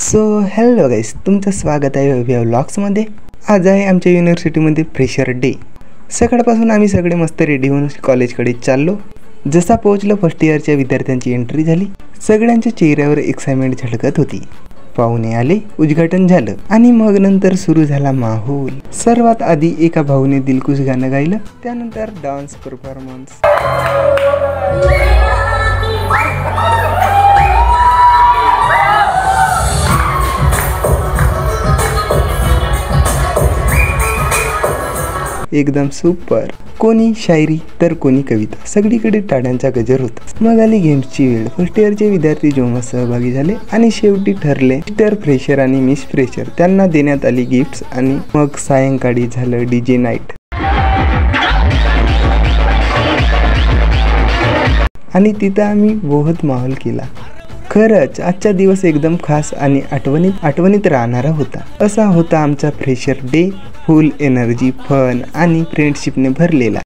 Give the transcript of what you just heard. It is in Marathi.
सो हॅलो गाईस, तुमचं स्वागत आहे व्हिडिओ व्लॉग्समध्ये। आज आहे आमच्या युनिव्हर्सिटीमध्ये फ्रेशर डे। सकाळपासून आम्ही सगळे मस्त रेडी होऊन कॉलेजकडे चाललो। जसा पोहोचलो फर्स्ट इयरच्या विद्यार्थ्यांची एंट्री झाली। सगळ्यांच्या चेहऱ्यावर एक्साइटमेंट झळकत होती। पाहुणे आले, उद्घाटन झालं आणि मग नंतर सुरू झाला माहोल। सर्वात आधी एका भाऊने दिलखुश गाणं गायलं, त्यानंतर डान्स परफॉर्मन्स। एकदम सुपर। कोणी शायरी तर कोणी कविता, सगळीकडे टाळ्यांचा गजर होता। मग आली गेम्सची वेळ। फर्स्ट इयरचे विद्यार्थी जोमात सहभागी झाले आणि शेवटी ठरले मिस्टर फ्रेशर आणि मिस फ्रेशर, त्यांना देण्यात आली गिफ्ट्स। आणि मग सायंकाळी झालं डीजे नाईट आणि तिथं आम्ही बहुत माहोल केला। खरंच आजचा दिवस एकदम खास आणि आठवणीत राहणारा होता। असा होता आमचा fresher day, full energy, fun आणि फ्रेंडशिपने भरलेला।